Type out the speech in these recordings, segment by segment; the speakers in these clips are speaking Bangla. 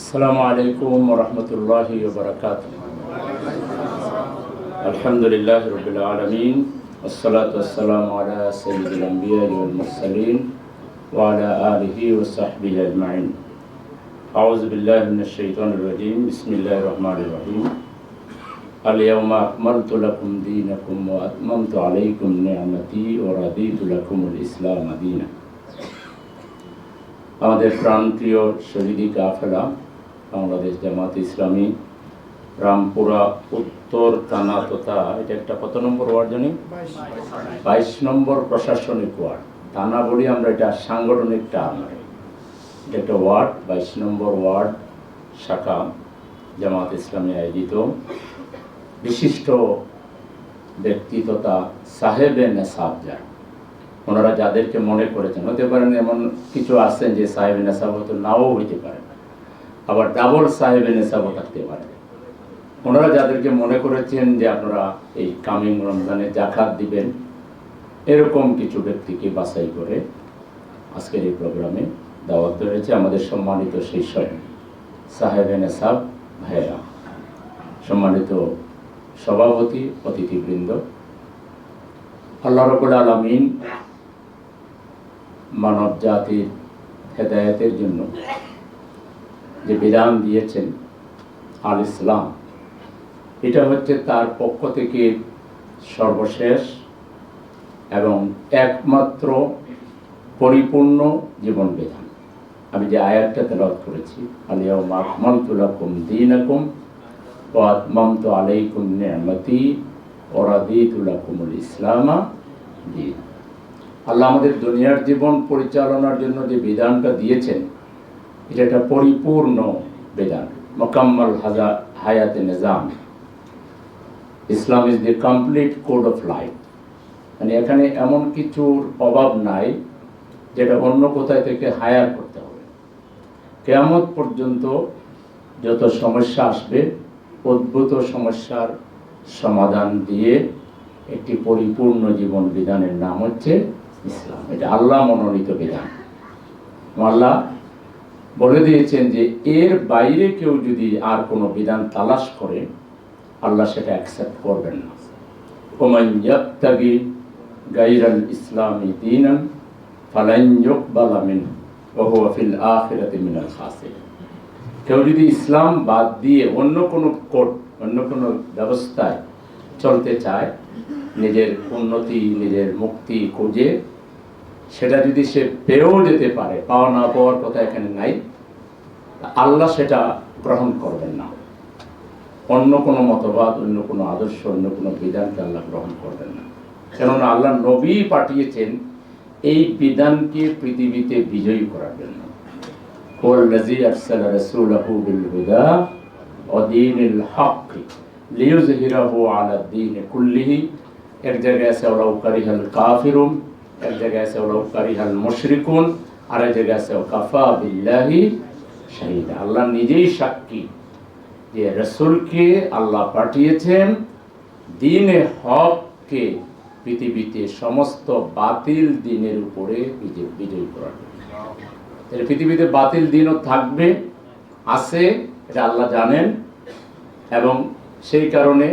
আসসালামু আলাইকুম ওয়া রাহমাতুল্লাহি ওয়া বারাকাতুহু। আলহামদুলিল্লাহি রাব্বিল আলামিন ওয়াসসালাতু ওয়াসসালামু আলা সাইয়্যিদিল আমবিয়া ওয়াল মুরসালিন ওয়া আলা আলিহি ওয়া সাহবিহি আজমাইন। আউযু বিল্লাহি মিনাশ শাইতানির রাজীম। বিসমিল্লাহির রহমানির রহিম। আল ইয়াওমা আকমালতু লাকুম দীনাকুম ওয়া আতমামতু আলাইকুম নি'মাতি ওয়া রাদিতু লাকুমুল ইসলাম দীনান। আমাদের প্রাণপ্রিয় শহীদি কাফেলা বাংলাদেশ জামাত ইসলামী রামপুরা উত্তর থানা তথা এটা একটা কত নম্বর ওয়ার্ড জানি 22 নম্বর প্রশাসনিক ওয়ার্ড। থানা বলি আমরা, এটা সাংগঠনিক টার্ম, এটা একটা ওয়ার্ড 22 নম্বর ওয়ার্ড শাখা জামাত ইসলামী আয়োজিত বিশিষ্ট ব্যক্তি তথা সাহেবে নেসাব যারা, ওনারা যাদেরকে মনে করেছেন, হতে পারেন এমন কিছু আছেন যে সাহেবে নেসাব হয়তো নাও হইতে পারে, আবার ডাবল সাহেবে নেসাবও থাকতে পারে। ওনারা যাদেরকে মনে করেছেন যে আপনারা এই কামিং রমজানে জাকাত দিবেন, এরকম কিছু ব্যক্তিকে বাছাই করে আজকের এই প্রোগ্রামে দাওয়াত রয়েছে। আমাদের সম্মানিত শিষ্য সাহেবে নেসাব ভাইয়েরা, সম্মানিত সভাপতি, অতিথিবৃন্দ, আল্লাহ রাব্বুল আলামিন মানব জাতির হেদায়েতের জন্য যে বিধান দিয়েছেন আল ইসলাম, এটা হচ্ছে তার পক্ষ থেকে সর্বশেষ এবং একমাত্র পরিপূর্ণ জীবন বিধান। আমি যে আয়াতটা তেলাওয়াত করেছি, আল ইয়াওমা আকমালতু লাকুম দীনাকুম ওয়া আতমামতু আলাইকুম নি'মাতি ওয়া রাদিতু লাকুমুল ইসলাম দীনান। আল্লাহ আমাদের দুনিয়ার জীবন পরিচালনার জন্য যে বিধানটা দিয়েছেন, এটা একটা পরিপূর্ণ বিধান, মোকাম্মল হায়াতে নিজাম। Islam is the complete code of life. মানে এখানে এমন কিছুর অভাব নাই যেটা অন্য কোথায় থেকে হায়ার করতে হবে। কিয়ামত পর্যন্ত যত সমস্যা আসবে, উদ্ভূত সমস্যার সমাধান দিয়ে একটি পরিপূর্ণ জীবন বিধানের নাম হচ্ছে ইসলাম। এটা আল্লাহ মনোনীত বিধান। আল্লাহ বলে দিয়েছেন যে এর বাইরে কেউ যদি আর কোনো বিধান তালাশ করে, আল্লাহ সেটা অ্যাকসেপ্ট করবেন না। ওমান ইয়াবতাগি গায়রাল ইসলামি দীনান ফালান ইউকবালা মিনহু ওয়া হুয়া ফিল আখিরাতি মিনাল খাসিরিন। কেউ যদি ইসলাম বাদ দিয়ে অন্য কোনো কোড, অন্য কোনো ব্যবস্থায় চলতে চায়, নিজের উন্নতি, নিজের মুক্তি খুঁজে, সেটা যদি সে পেয়েও যেতে পারে, পাওয়া না পাওয়ার কথা এখানে নাই, আল্লাহ সেটা গ্রহণ করবেন না। অন্য কোনো মতবাদ, অন্য কোনো আদর্শ, অন্য কোনো বিধানকে আল্লাহ গ্রহণ করবেন না। কেননা আল্লাহ নবী পাঠিয়েছেন এই বিধানকে পৃথিবীতে বিজয়ী করার জন্য। ওয়াল্লাযী আরসালা রাসূলাহু বিল হুদা ওয়া দীনিল হক লিইয়ুযহিরাহু আলা দ্বীনি কুল্লিহি। এক জায়গায় আছে ওয়ালাউ কারিহাল কাফিরুন, এক জায়গায় আছে ওয়ালাউ কারিহাল মুশরিকুন, আর এক জায়গায় আছে কাফা বিল্লাহি শাহীদা। আল্লাহ নিজেই সাক্ষী যে রাসূলকে আল্লাহ পাঠিয়েছেন দ্বীনে হককে পৃথিবীতে সমস্ত বাতিল দ্বীনের উপরে বিজয় করার জন্য। পৃথিবীতে বাতিল দ্বীনও থাকবে, আছে, এটা আল্লাহ জানেন, এবং সেই কারণে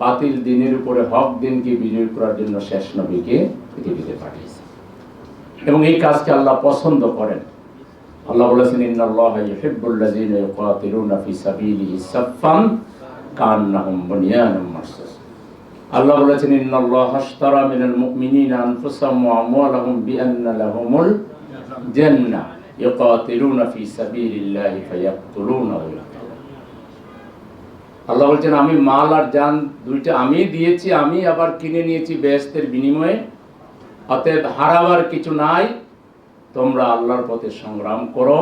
বাতিল দ্বীনের উপরে হক দ্বীনকে বিজয় করার জন্য শেষ নবীকে পৃথিবীতে পাঠিয়েছে। এবং এই কাজকে আল্লাহ পছন্দ করেন। আল্লাহ বলেছেন, ইন্নাল্লাহা ইউহিব্বুল্লাযীনা ইউকাতিলুনা ফি সাবিলিহি সাফফান কান্নাহুম বুনিয়ানুম মারসুস। আল্লাহ বলেছেন, ইন্নাল্লাহা আশতারা মিনাল মুমিনিনা আনফুসাহুম ওয়া আমওয়ালাহুম বিআন্না লাহুমুল জান্নাহ ইউকাতিলুনা ফি সাবিলিল্লাহি ফায়াকতুলুনা ওয়া ইয়াকতুলুন। আল্লাহ বলেছেন, আমি মাল আর জান দুইটা আমি দিয়েছি, আমি আবার কিনে নিয়েছি বেহেশতের বিনিময়ে, অতএব হারাবার কিছু নাই। তোমরা আল্লাহর পথে সংগ্রাম করো,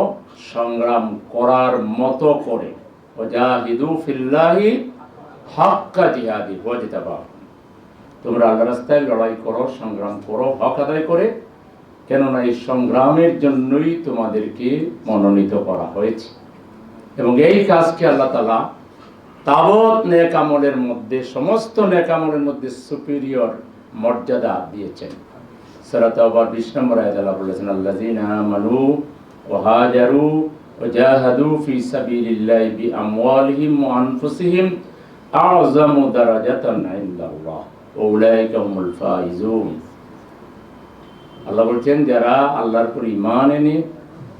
সংগ্রাম করার মতো করে। ওয়াজাহিদু ফিল্লাহি হাক্কা জিহাদি ওয়াজতাবাকুম। তোমরা আল্লাহর রাস্তায় লড়াই করো, সংগ্রাম করো হক আদায় করে, কেননা এই সংগ্রামের জন্যই তোমাদেরকে মনোনীত করা হয়েছে। এবং এই কাজকে আল্লাহ তাআলা তাবৎ নেক আমলের মধ্যে, সমস্ত নেক আমলের মধ্যে সুপিরিয়র মর্যাদা দিয়েছেন। সূরা তাওবার 20 নম্বর আয়াতে আল্লাহ বলেছেন, আল্লাযীনা আমানু ওয়া হাজারু وجاهدوا في سبيل الله بأموالهم وأنفسهم أعظم درجة عند الله أولئك هم الفائزون। আল্লাহ বলছেন যারা আল্লাহর উপর ঈমান এনে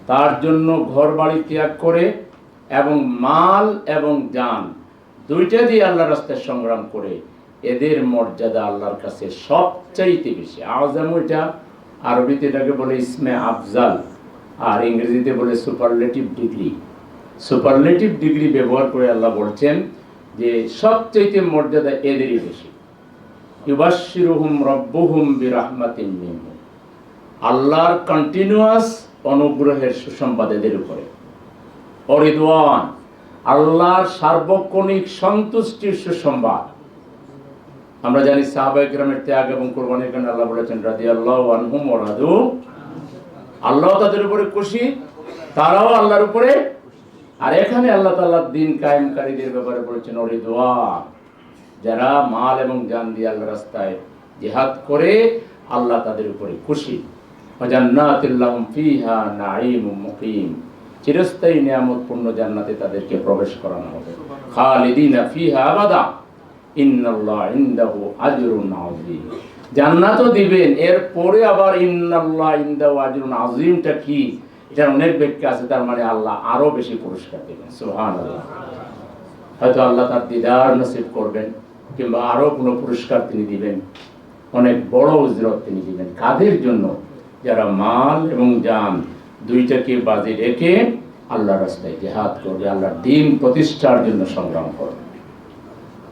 তার জন্য ঘর বাড়ি ত্যাগ করে এবং মাল এবং জান দুইটা দিয়ে আল্লাহর রাস্তায় সংগ্রাম করে, এদের মর্যাদা আল্লাহর কাছে সবচাইতে বেশি। আযম এটা আরবিতে এটাকে বলে ইসমে আফজাল, আর ইংরেজিতে বলে সুপারলেটিভ ডিগ্রি। সুপারলেটিভ ডিগ্রি ব্যবহার করে আল্লাহ বলছেন যে সবচাইতে মর্যাদা এদেরই বেশি। ইউবাশশিরুহুম রাব্বুহুম বিরাহমাতিন মিনহু, আল্লাহর কন্টিনিউয়াস অনুগ্রহের সুসংবাদ এদের উপরে। অরিদওয়ান, আল্লাহর সার্বক্ষণিক সন্তুষ্টির সুসংবাদ। আমরা জানি সাহাবায়ে কেরামের ত্যাগ এবং কুরবানির কারণে আল্লাহ বলেছেন রাদিয়াল্লাহু আনহুম ওয়া রাদু, আল্লাহ তাদের উপরে খুশি, তারাও আল্লাহর উপরে। আর এখানে আল্লাহ তাআলা দ্বীন কায়েমকারীদের ব্যাপারে বলেছেন অরিদওয়ান, যারা মাল এবং জান দিয়ে আল্লাহর রাস্তায় জিহাদ করে আল্লাহ তাদের উপরে খুশি। জান্নাতুল লাহুম ফিহা নাঈমুম মুকিম, চিরস্থায়ী নিয়ামতপূর্ণ জান্নাতে তাদেরকে প্রবেশ করানো হবে। খালিদিনা ফিহা আবাদা ইন্নাল্লাহ ইনদাহু আজরুন আযীম, জান্নাতও দিবেন, এরপরে আবার ইন্নাল্লাহ ইনদাহু আজরুন আযীমটা কি, এটা অনেক ব্যাখ্যা আছে। তার মানে আল্লাহ আরো বেশি পুরস্কার দিবেন। সুবহানাল্লাহ। হয়তো আল্লাহ তার দিদার নসিব করবেন, কিংবা আরো কোনো পুরস্কার তিনি দিবেন, অনেক বড় উজরত তিনি দিবেন। কাদের জন্য? যারা মাল এবং জান দুইটাকে বাজি রেখে আল্লাহর রাস্তায় জিহাদ করবে, আল্লাহর দ্বীন প্রতিষ্ঠার জন্য সংগ্রাম করবে।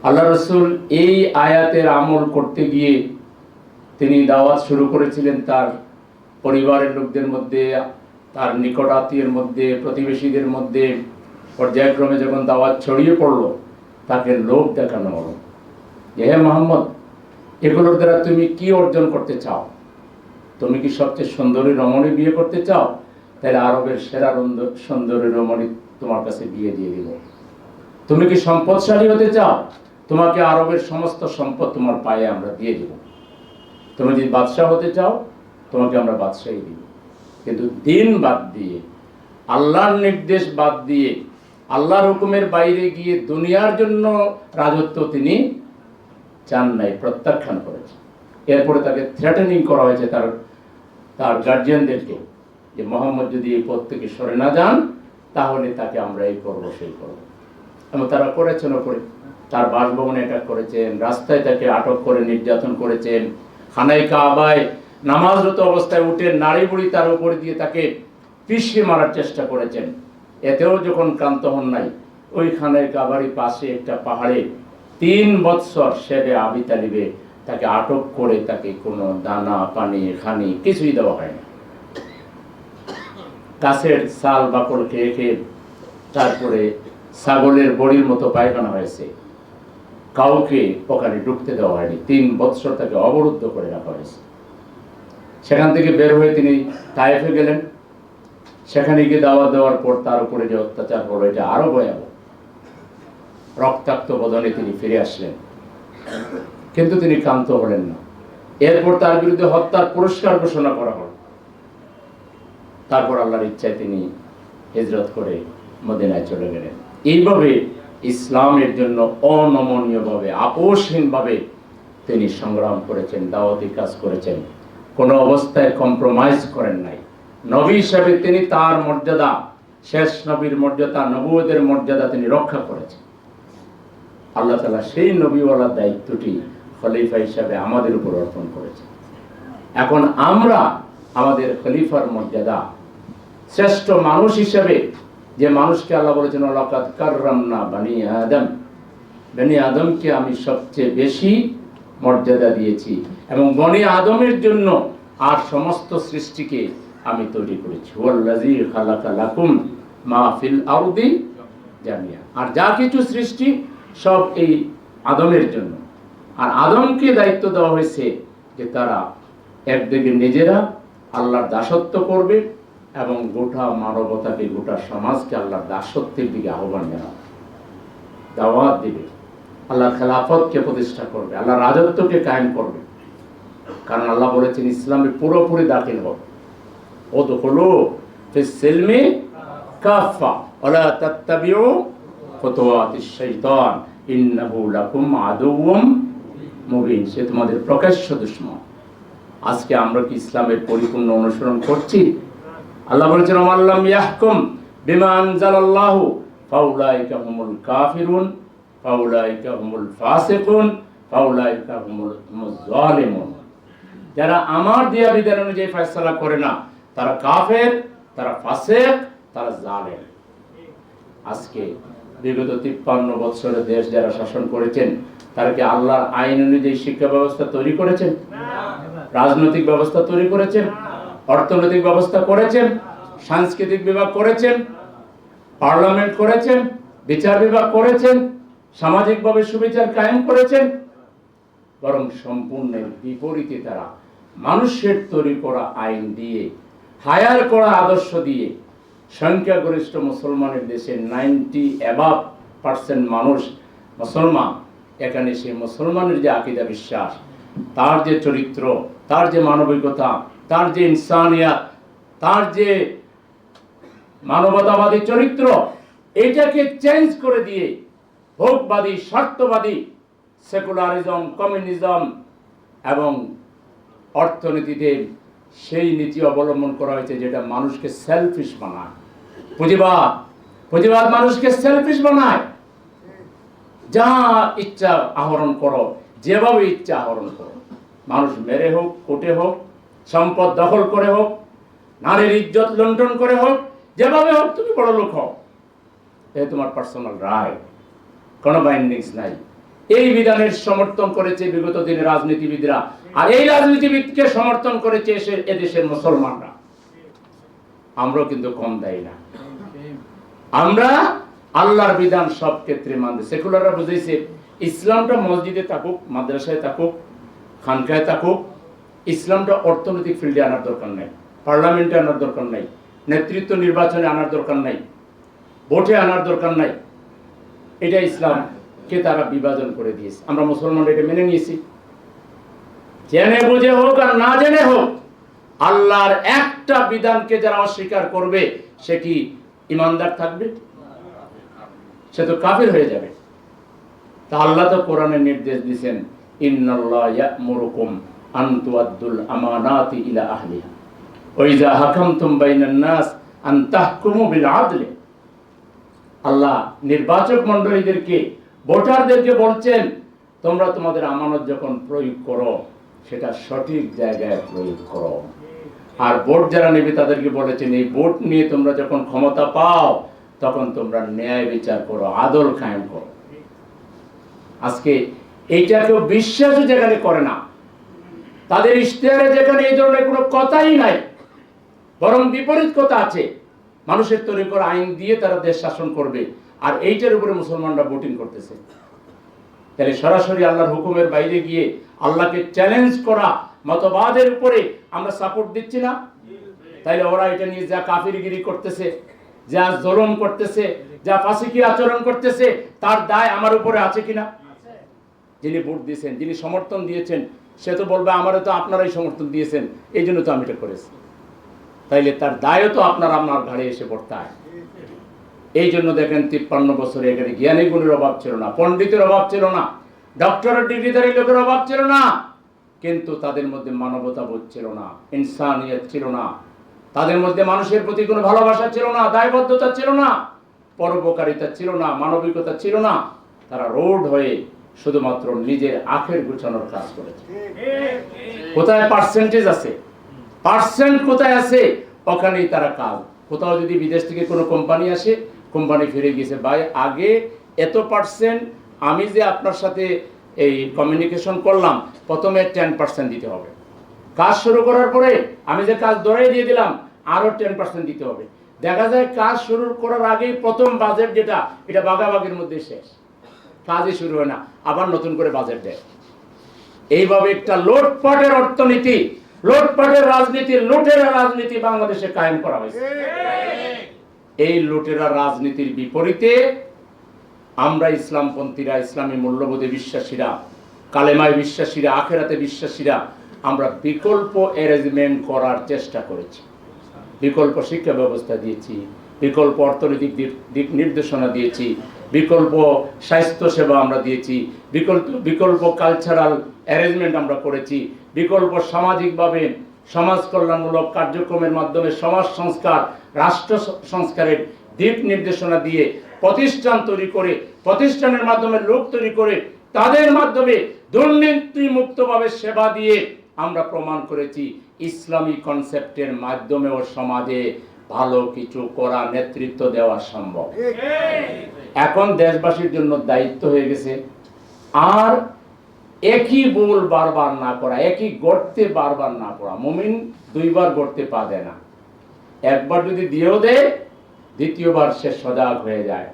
আল্লাহ রাসূল এই আয়াতের আমল করতে গিয়ে তিনি দাওয়াত শুরু করেছিলেন তার পরিবারের লোকদের মধ্যে, তার নিকট আত্মীয়ের মধ্যে, প্রতিবেশীদের মধ্যে। পর্যায়ক্রমে যখন দাওয়াত ছড়িয়ে পড়লো, তাকে লোভ দেখানো হলো যে হে মুহাম্মদ, এগুলোর দ্বারা তুমি কি অর্জন করতে চাও? তুমি কি সবচেয়ে সুন্দরী রমণী বিয়ে করতে চাও? তাহলে আরবের সেরা সুন্দরী রমণী তোমার কাছে বিয়ে দিয়ে দিব। তুমি কি সম্পদশালী হতে চাও? তোমাকে আরবের সমস্ত সম্পদ তোমার পায়ে আমরা দিয়ে দিব। তুমি যদি বাদশাহ হতে চাও, তোমাকে আমরা বাদশাহী দিব। কিন্তু দিন বাদ দিয়ে, আল্লাহর নির্দেশ বাদ দিয়ে, আল্লাহর হুকুমের বাইরে গিয়ে দুনিয়ার জন্য রাজত্ব তিনি চান নাই, প্রত্যাখ্যান করেছেন। এরপরে তাকে থ্রেটেনিং করা হয়েছে তার গার্জিয়ানদেরকে যে মোহাম্মদ যদি এই পথ থেকে সরে না যান, তাহলে তাকে আমরা এই করবো সেই করবো। এবং তারা করেছেন। ওপরে তার বাসভবনে অ্যাটাক করেছেন, রাস্তায় তাকে আটক করে নির্যাতন করেছেন, খানায় কাবায় নামাজরত অবস্থায় উঠে নাড়ি বুড়ি তার উপরে দিয়ে তাকে পিষে মারার চেষ্টা করেছেন। এতেও যখন ক্লান্ত হন নাই, ওই খানায় কাবারই পাশে একটা পাহাড়ে 3 বৎসর শেবে আবি তালিবে তাকে আটক করে তাকে কোনো দানা পানি খানি কিছুই দেওয়া হয় না। গাছের ছাল বাকল খেয়ে খেয়ে তারপরে ছাগলের বড়ির মতো পায়খানা হয়েছে। কাউকে ওখানে ঢুকতে দেওয়া হয়নি। 3 বৎসর তাকে অবরুদ্ধ করে রাখা হয়েছে। সেখান থেকে বের হয়ে তিনি তায়েফে গেলেন। সেখানে গিয়ে দাওয়াত দেওয়ার পর তার উপরে যে অত্যাচার হলো, এটা আরো ভয়াবহ। রক্তাক্ত বদনে তিনি ফিরে আসলেন, কিন্তু তিনি ক্ষান্ত হলেন না। এরপর তার বিরুদ্ধে হত্যার পুরস্কার ঘোষণা করা হল। তারপর আল্লাহর ইচ্ছায় তিনি হিজরত করে মদিনায় চলে গেলেন। এইভাবে ইসলামের জন্য অনমনীয়ভাবে, আপোষহীনভাবে তিনি সংগ্রাম করেছেন, দাওয়াতি কাজ করেছেন, কোনো অবস্থায় কম্প্রোমাইজ করেন নাই। নবী হিসাবে তিনি তার মর্যাদা, শেষ নবীর মর্যাদা, নবুয়তের মর্যাদা তিনি রক্ষা করেছেন। আল্লাহ তাআলা সেই নবীওয়ালার দায়িত্বটি খলিফা হিসাবে আমাদের উপর অর্পণ করেছেন। এখন আমরা আমাদের খলিফার মর্যাদা, শ্রেষ্ঠ মানুষ হিসাবে যে মানুষকে আল্লাহ বলেছেন লাকাদ কাররামনা বানি আদম, বনি আদমকে আমি সবচেয়ে বেশি মর্যাদা দিয়েছি, এবং বনি আদমের জন্য আর সমস্ত সৃষ্টিকে আমি তৈরি করেছি। ওয়াল্লাযী খালাকা লাকুম মা ফিল আরদি জামিয়া, আর যা কিছু সৃষ্টি সব এই আদমের জন্য। আর আদমকে দায়িত্ব দেওয়া হয়েছে যে তারা একদিকে নিজেরা আল্লাহর দাসত্ব করবে এবং গোটা মানবতাকে, গোটা সমাজকে আল্লাহর দাসত্বের দিকে আহ্বান জানাবে, দাওয়াত দিবে, আল্লাহর খেলাফতকে প্রতিষ্ঠা করবে, আল্লাহর রাজত্বকে কায়েম করবে। কারণ আল্লাহ বলেছেন ইসলামে পুরোপুরি দাখিল হবে। ওদখুলু ফিস সিলমি কাফা ওয়ালা তাত্তাবিউ খুতুওয়াতিশ শাইতান ইন্নাহু লাকুম আদুউম মুবিন। সে তোমাদের প্রকাশ্য দুশমন। আজকে আমরা কি ইসলামের পরিপূর্ণ অনুসরণ করছি? আল্লাহ বলেছেন, ওয়াল্লাম ইয়াহকুম বিমা আনজালাল্লাহু ফাউলাইকা হুমুল কাফিরুন ফাউলাইকা হুমুল ফাসিকুন ফাউলাইকা হুমুল যালিমুন। যারা আমার দেয়া বিধান অনুযায়ী ফয়সালা করে না, তারা কাফের, তারা ফাসিক, তারা জালেম। আজকে বিগত 53 বছরের দেশ যারা শাসন করেছেন, তারা কি আল্লাহর আইন অনুযায়ী শিক্ষা ব্যবস্থা তৈরি করেছেন? রাজনৈতিক ব্যবস্থা তৈরি করেছেন? অর্থনৈতিক ব্যবস্থা করেছেন? সাংস্কৃতিক বিভাগ করেছেন? পার্লামেন্ট করেছেন? বিচার বিভাগ করেছেন? সামাজিকভাবে সুবিচার কায়েম করেছেন? বরং সম্পূর্ণ বিপরীতে তারা মানুষের তৈরি করা আইন দিয়ে, হায়ার করা আদর্শ দিয়ে সংখ্যাগরিষ্ঠ মুসলমানের দেশে 90% মানুষ মুসলমান। এখানে সেই মুসলমানের যে আকীদা বিশ্বাস, তার যে চরিত্র, তার যে মানবিকতা, তার যে ইনসানিয়াত, তার যে মানবতাবাদী চরিত্র, এটাকে চেঞ্জ করে দিয়ে ভোগবাদী, স্বার্থবাদী, সেকুলারিজম, কমিউনিজম এবং অর্থনীতিতে সেই নীতি অবলম্বন করা হয়েছে যেটা মানুষকে সেলফিশ বানায়। পুঁজিবাদ মানুষকে সেলফিশ বানায়। যা ইচ্ছা আহরণ করো, যেভাবে ইচ্ছা আহরণ করো, মানুষ মেরে হোক, কোটে হোক, সম্পদ দখল করে হোক, নারীর ইজ্জত লুণ্ঠন করে হোক, যেভাবে হোক তুমি বড় লোক হও, এ তোমার পার্সোনাল রায়, কোনো বাইন্ডিংস নাই। এই বিধানের সমর্থন করেছে বিগত দিনের রাজনীতিবিদরা, আর এই রাজনীতিবিদকে সমর্থন করেছে এদেশের মুসলমানরা। আমরাও কিন্তু কম দেয় না। আমরা আল্লাহর বিধান সব ক্ষেত্রে মানতে। সেকুলাররা বুঝেছে ইসলামটা মসজিদে থাকুক, মাদ্রাসায় থাকুক, খানকায় থাকুক, ইসলামটা অর্থনৈতিক ফিল্ডে আনার দরকার নাই, পার্লামেন্টে আনার দরকার নাই, নেতৃত্ব নির্বাচনে আনার দরকার নাই, ভোটে আনার দরকার নাই। এটা ইসলামকে তারা বিভাজন করে দিয়েছে। আমরা মুসলমানরা এটা মেনে নিয়েছি। জেনে বুঝে হোক আর না জেনে হোক, আল্লাহর একটা বিধানকে যারা অস্বীকার করবে, সে কি ইমানদার থাকবে? সে তো কাফির হয়ে যাবে। তা আল্লাহ তো কোরআনে নির্দেশ দিয়েছেন, ইন্নাল্লাহ ইয়া'মুরুকুম আন তুআদ্দুল আমানাতি ইলা আহলিহা ওয়া ইযা হাকামতুম বাইনান নাস আন তাহকুমু বিল আদলি। আল্লাহ নির্বাচক মণ্ডলীদেরকে, ভোটারদেরকে বলছেন, তোমরা তোমাদের আমানত যখন প্রয়োগ করো, সেটা সঠিক জায়গায় প্রয়োগ করো। আর ভোট যারা নেবে তাদেরকে বলেছেন, এই ভোট নিয়ে তোমরা যখন ক্ষমতা পাও, তখন তোমরা ন্যায় বিচার করো, আদল কায়েম করো। আজকে এইটাকেও বিশ্বাসও যেখানে করে না, তাদের ইশতেহারে যেখানে এই ধরনের কোনো কথাই নাই, বরং বিপরীত কথা আছে। মানুষের তৈরি করা আইন দিয়ে তারা দেশ শাসন করবে, আর এইটার উপরে মুসলমানরা ভোটিং করতেছে। তাহলে সরাসরি আল্লাহর হুকুমের বাইরে গিয়ে আল্লাহকে চ্যালেঞ্জ করা মতবাদের উপরে আমরা সাপোর্ট দিচ্ছি না? তাইলে ওরা এটা নিয়ে যা কাফিরগিরি করতেছে, যা জুলুম করতেছে, যা ফাসিকি আচরণ করতেছে, তার দায় আমার উপরে আছে কিনা? যিনি ভোট দিয়েছেন, যিনি সমর্থন দিয়েছেন, সে তো বলবে আমারও তো আপনারাই সমর্থন দিয়েছেন, এই জন্য তো আমি এটা করেছি। তাইলে তার দায়ও তো আপনার ঘাড়ে এসে পড়তায়। এই জন্য দেখেন 53 বছরে এখানে জ্ঞানী গুণের অভাব ছিল না, পণ্ডিতের অভাব ছিল না, ডক্টরেট ডিগ্রিধারী লোকের অভাব ছিল না, কিন্তু তাদের মধ্যে মানবতা বোধ ছিল না, ইনসানিয়ত ছিল না, তাদের মধ্যে মানুষের প্রতি কোনো ভালোবাসা ছিল না, দায়বদ্ধতা ছিল না, পরোপকারিতা ছিল না, মানবিকতা ছিল না। তারা রোড হয়ে শুধুমাত্র নিজের আখের গুছানোর কাজ করেছে। কোথায় পার্সেন্টেজ আছে, পার্সেন্ট কোথায় আছে, ওখানেই তারা কাজ। কোথাও যদি বিদেশ থেকে কোনো কোম্পানি আসে, কোম্পানি ফিরে গেছে, ভাই আগে এত পার্সেন্ট, আমি যে আপনার সাথে এই কমিউনিকেশন করলাম, প্রথমে 10% দিতে হবে। কাজ শুরু করার পরে আমি যে কাজ ধরাই দিয়ে দিলাম, আরো 10% দিতে হবে। দেখা যায় কাজ শুরু করার আগেই প্রথম বাজেট যেটা, এটা ভাগাভাগির মধ্যে শেষ, কাজই শুরু হয় না, আবার নতুন করে বাজেট দেয়। এইভাবে একটা লুটপাটের অর্থনীতি, লুটপাটের রাজনীতি, লুটেরা রাজনীতি বাংলাদেশে কায়েম করা হয়েছে। এই লুটেরা রাজনীতির বিপরীতে আমরা ইসলামপন্থীরা, ইসলামী মূল্যবোধে বিশ্বাসীরা, কালেমায় বিশ্বাসীরা, আখেরাতে বিশ্বাসীরা, আমরা বিকল্প অ্যারেঞ্জমেন্ট করার চেষ্টা করেছি। বিকল্প শিক্ষা ব্যবস্থা দিয়েছি, বিকল্প অর্থনৈতিক দিক নির্দেশনা দিয়েছি, বিকল্প স্বাস্থ্য সেবা আমরা দিয়েছি, বিকল্প কালচারাল অ্যারেঞ্জমেন্ট আমরা করেছি, বিকল্প সামাজিকভাবে সমাজ কল্যাণমূলক কার্যক্রমের মাধ্যমে সমাজ সংস্কার, রাষ্ট্র সংস্কারের দিক নির্দেশনা দিয়ে প্রতিষ্ঠান তৈরি করে, প্রতিষ্ঠানের মাধ্যমে লোক তৈরি করে, তাদের মাধ্যমে দুর্নীতিমুক্তভাবে সেবা দিয়ে আমরা প্রমাণ করেছি ইসলামী কনসেপ্টের মাধ্যমেও সমাজে ভালো কিছু করা, নেতৃত্ব দেওয়া সম্ভব। এখন দেশবাসীর জন্য দায়িত্ব হয়ে গেছে আর একই ভুল বারবার না করা, একই গর্তে বারবার না পড়া। মুমিন দুইবার গর্তে পা দেয় না, একবার যদি দিয়েও দেয় দ্বিতীয়বার সে সজাগ হয়ে যায়।